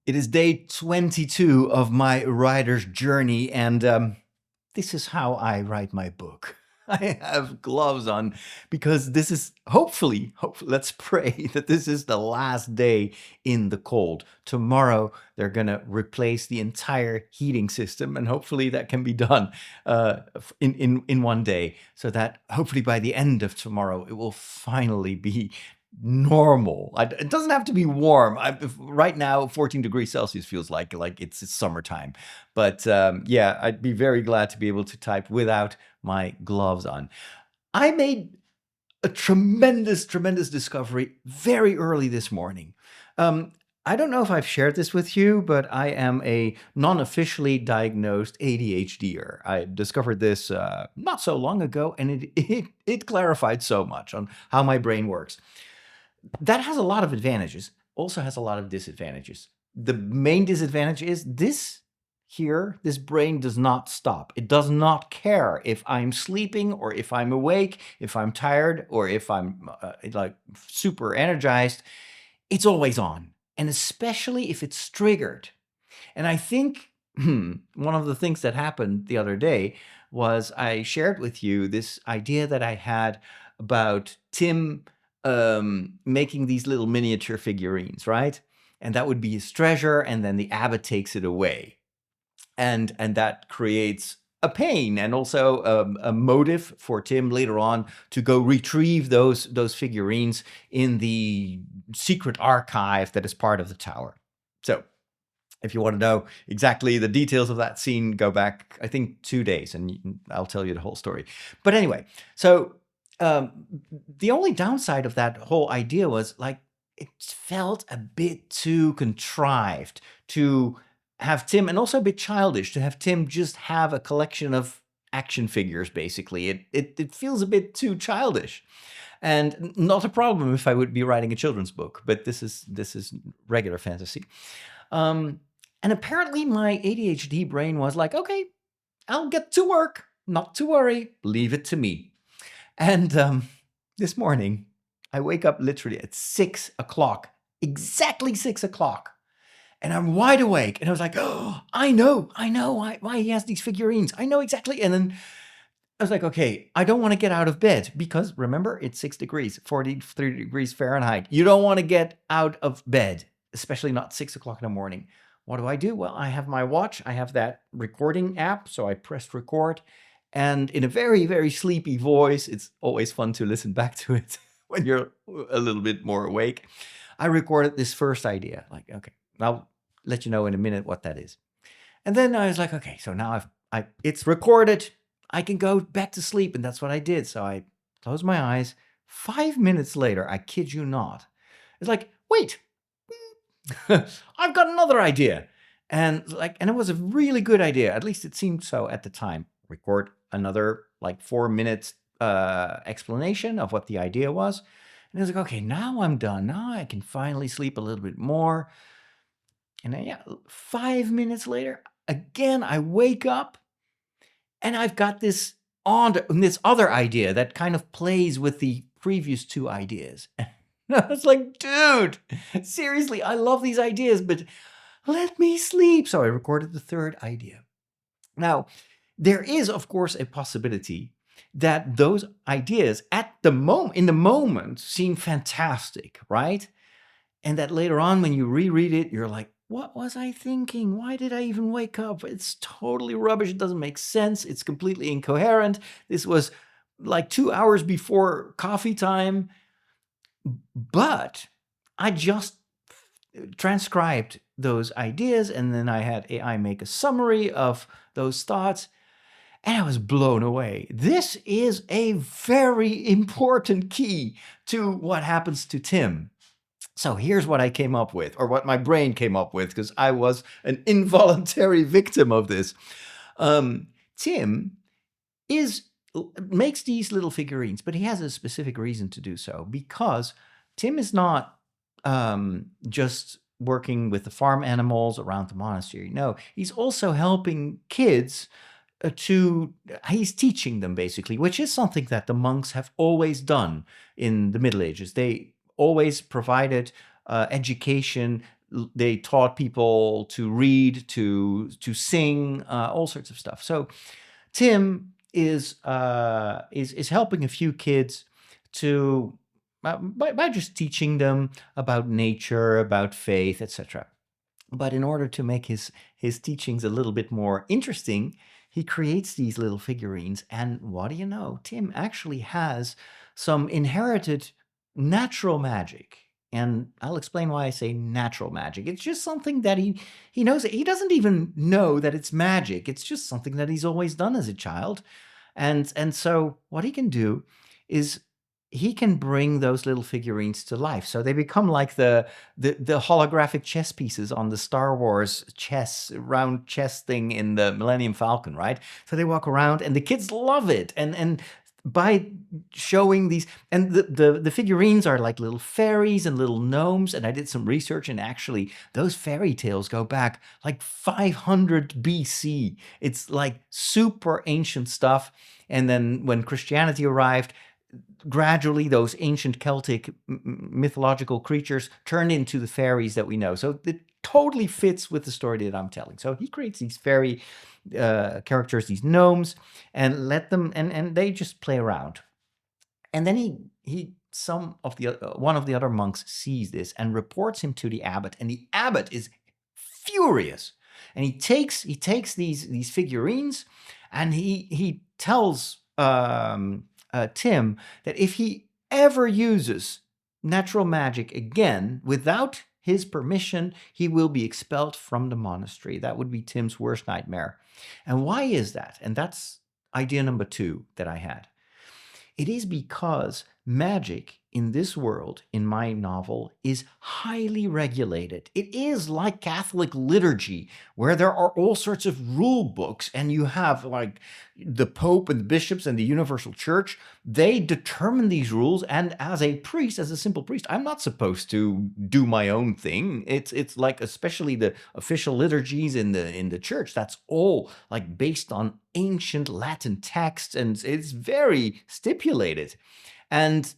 It is day 22 of my writer's journey, and this is how I write my book. I have gloves on because this is hopefully, let's pray that this is the last day in the cold. Tomorrow, they're going to replace the entire heating system, and hopefully that can be done in one day, so that hopefully by the end of tomorrow, it will finally be normal. It doesn't have to be warm. Right now, 14 degrees Celsius feels like it's summertime. But yeah, I'd be very glad to be able to type without my gloves on. I made a tremendous discovery very early this morning. I don't know if I've shared this with you, but I am a non-officially diagnosed ADHDer. I discovered this not so long ago, and it clarified so much on how my brain works. That has a lot of advantages, also has a lot of disadvantages. The main disadvantage is this brain does not stop. It does not care if I'm sleeping or if I'm awake, if I'm tired or if I'm like super energized. It's always on, and especially if it's triggered. And I think one of the things that happened the other day was I shared with you this idea that I had about Tim making these little miniature figurines, right? And that would be his treasure, and then the abbot takes it away. And that creates a pain and also a motive for Tim later on to go retrieve those figurines in the secret archive that is part of the tower. So if you want to know exactly the details of that scene, go back, I think, 2 days, and I'll tell you the whole story. But anyway, so the only downside of that whole idea was like it felt a bit too contrived to have Tim, and also a bit childish to have Tim just have a collection of action figures, basically. It feels a bit too childish. And not a problem if I would be writing a children's book, but this is regular fantasy. And apparently my ADHD brain was like, okay, I'll get to work, not to worry, leave it to me. And this morning, I wake up literally at 6 o'clock, exactly 6 o'clock. And I'm wide awake. And I was like, oh, I know why he has these figurines. I know exactly. And then I was like, okay, I don't want to get out of bed because remember, it's 6 degrees, 43 degrees Fahrenheit. You don't want to get out of bed, especially not 6 o'clock in the morning. What do? Well, I have my watch. I have that recording app. So I pressed record. And in a very, very sleepy voice, it's always fun to listen back to it when you're a little bit more awake. I recorded this first idea. Like, okay, I'll let you know in a minute what that is. And then I was like, okay, so now it's recorded. I can go back to sleep. And that's what I did. So I closed my eyes. 5 minutes later, I kid you not, it's like, wait, I've got another idea. And it was a really good idea. At least it seemed so at the time. Record another 4 minutes explanation of what the idea was. And I was like, okay, now I'm done. Now I can finally sleep a little bit more. And then, 5 minutes later, again, I wake up and I've got this other idea that kind of plays with the previous two ideas. And I was like, dude, seriously, I love these ideas, but let me sleep. So I recorded the third idea. Now, there is, of course, a possibility that those ideas in the moment seem fantastic, right? And that later on, when you reread it, you're like, what was I thinking? Why did I even wake up? It's totally rubbish. It doesn't make sense. It's completely incoherent. This was like 2 hours before coffee time. But I just transcribed those ideas, and then I had AI make a summary of those thoughts. And I was blown away. This is a very important key to what happens to Tim. So here's what I came up with, or what my brain came up with, because I was an involuntary victim of this. Tim makes these little figurines, but he has a specific reason to do so, because Tim is not just working with the farm animals around the monastery. No, he's also helping kids he's teaching them, basically, which is something that the monks have always done in the Middle Ages. They always provided education they taught people to read, to sing, all sorts of stuff. So Tim is helping a few kids to by just teaching them about nature, about faith, etc. But in order to make his teachings a little bit more interesting, he creates these little figurines. And what do you know? Tim actually has some inherited natural magic. And I'll explain why I say natural magic. It's just something that he knows. He doesn't even know that it's magic. It's just something that he's always done as a child. And so what he can do is he can bring those little figurines to life. So they become like the holographic chess pieces on the Star Wars round chess thing in the Millennium Falcon, right? So they walk around and the kids love it. And by showing these, and the figurines are like little fairies and little gnomes. And I did some research, and actually those fairy tales go back like 500 BC. It's like super ancient stuff. And then when Christianity arrived, gradually those ancient Celtic mythological creatures turned into the fairies that we know. So it totally fits with the story that I'm telling. So he creates these fairy characters, these gnomes, and let them, and they just play around. And then one of the other monks sees this and reports him to the abbot, and the abbot is furious. And he takes these figurines, and he tells Tim that if he ever uses natural magic again without his permission, he will be expelled from the monastery. That would be Tim's worst nightmare. And why is that? And that's idea number 2 that I had. It is because magic in this world, in my novel, is highly regulated. It is like Catholic liturgy, where there are all sorts of rule books, and you have like the Pope and the bishops and the Universal Church. They determine these rules, and as a priest, as a simple priest, I'm not supposed to do my own thing. It's like, especially the official liturgies in the church, that's all like based on ancient Latin texts, and it's very stipulated. And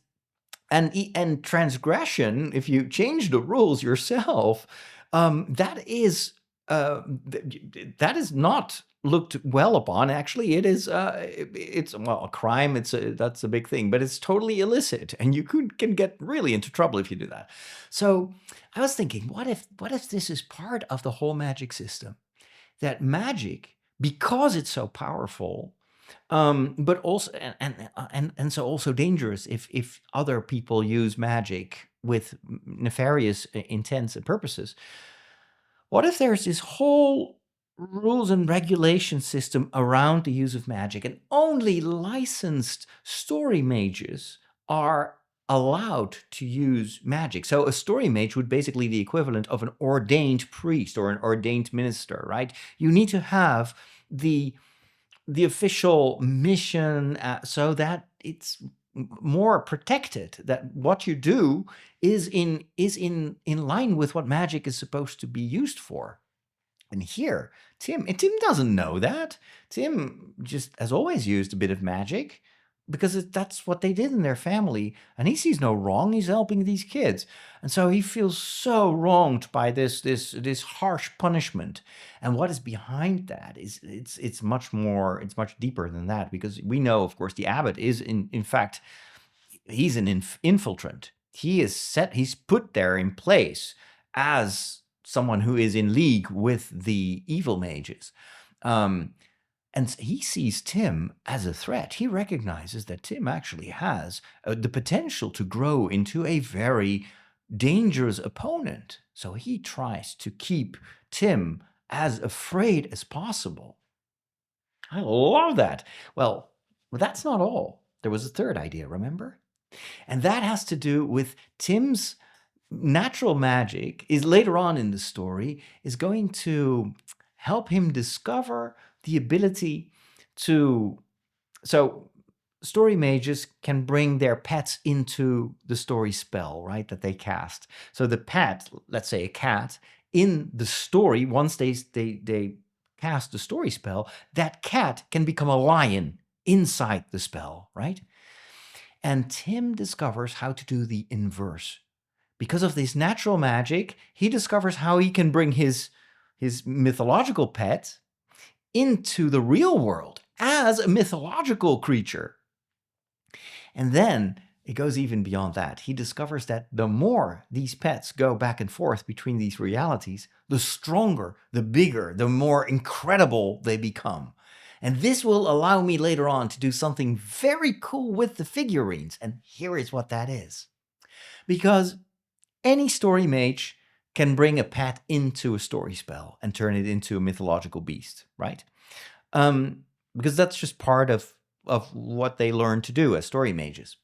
transgression, if you change the rules yourself, that is not looked well upon. Actually, it's a crime. That's a big thing, but it's totally illicit, and you can get really into trouble if you do that. So I was thinking, what if this is part of the whole magic system? That magic, because it's so powerful, but also and so also dangerous if other people use magic with nefarious intents and purposes. What if there's this whole rules and regulation system around the use of magic, and only licensed story mages are allowed to use magic? So a story mage would basically be the equivalent of an ordained priest or an ordained minister, right? You need to have the official mission, so that it's more protected, that what you do is in line with what magic is supposed to be used for. And here, Tim doesn't know that. Tim just has always used a bit of magic because that's what they did in their family, and he sees no wrong. He's helping these kids, and so he feels so wronged by this harsh punishment. And what is behind that is it's much deeper than that, because we know, of course, the abbot is in fact, he's an infiltrant. He's put there in place as someone who is in league with the evil mages. And he sees Tim as a threat. He recognizes that Tim actually has the potential to grow into a very dangerous opponent. So he tries to keep Tim as afraid as possible. I love that. Well, that's not all. There was a third idea, remember? And that has to do with Tim's natural magic is later on in the story is going to help him discover the ability to, so story mages can bring their pets into the story spell, right, that they cast. So the pet, let's say a cat, in the story, once they cast the story spell, that cat can become a lion inside the spell, right? And Tim discovers how to do the inverse, because of this natural magic, he discovers how he can bring his mythological pet into the real world as a mythological creature. And then it goes even beyond that. He discovers that the more these pets go back and forth between these realities, the stronger, the bigger, the more incredible they become. And this will allow me later on to do something very cool with the figurines. And here is what that is. Because any story mage can bring a pet into a story spell and turn it into a mythological beast, right? Because that's just part of what they learn to do as story mages.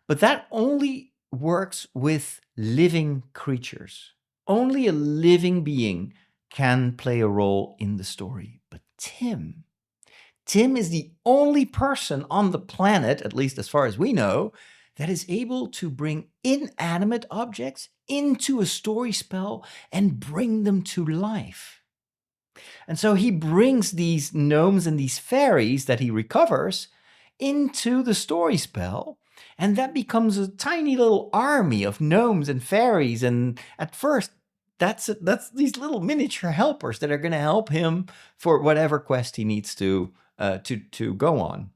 But that only works with living creatures. Only a living being can play a role in the story. But Tim is the only person on the planet, at least as far as we know, that is able to bring inanimate objects into a story spell and bring them to life. And so he brings these gnomes and these fairies that he recovers into the story spell, and that becomes a tiny little army of gnomes and fairies. And at first, that's these little miniature helpers that are going to help him for whatever quest he needs to go on.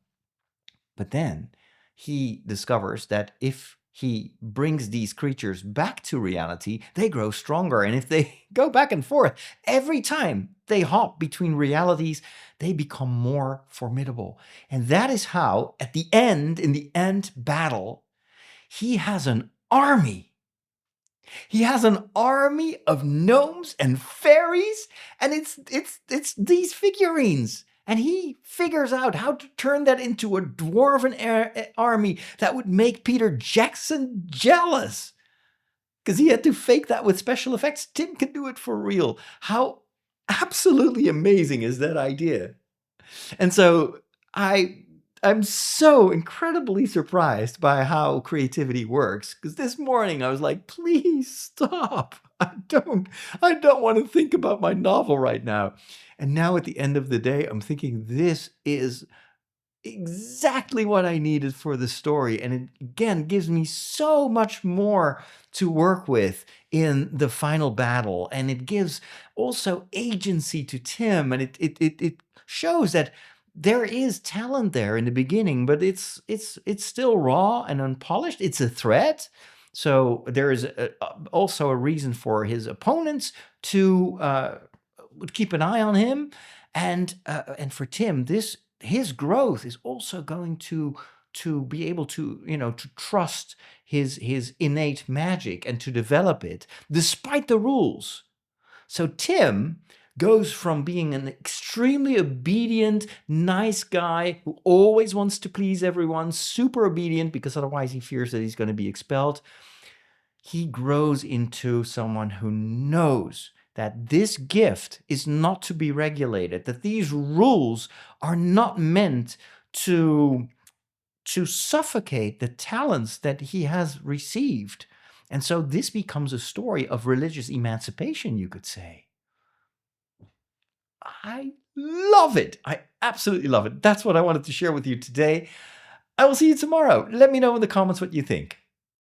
But then he discovers that if he brings these creatures back to reality, they grow stronger. And if they go back and forth, every time they hop between realities, they become more formidable. And that is how, at the end, in the end battle, he has an army. He has an army of gnomes and fairies, and it's these figurines. And he figures out how to turn that into a dwarven army that would make Peter Jackson jealous. Because he had to fake that with special effects. Tim can do it for real. How absolutely amazing is that idea? And so I'm so incredibly surprised by how creativity works. Because this morning I was like, please stop. I don't want to think about my novel right now. And now at the end of the day, I'm thinking this is exactly what I needed for the story. And it, again, gives me so much more to work with in the final battle. And it gives also agency to Tim. And it shows that there is talent there in the beginning, but it's still raw and unpolished. It's a threat. So there is also a reason for his opponents to keep an eye on him, and for Tim, his growth is also going to be able to to trust his innate magic and to develop it despite the rules. So Tim goes from being an extremely obedient, nice guy who always wants to please everyone, super obedient because otherwise he fears that he's going to be expelled. He grows into someone who knows that this gift is not to be regulated, that these rules are not meant to suffocate the talents that he has received. And so this becomes a story of religious emancipation, you could say. I love it. I absolutely love it. That's what I wanted to share with you today. I will see you tomorrow. Let me know in the comments what you think.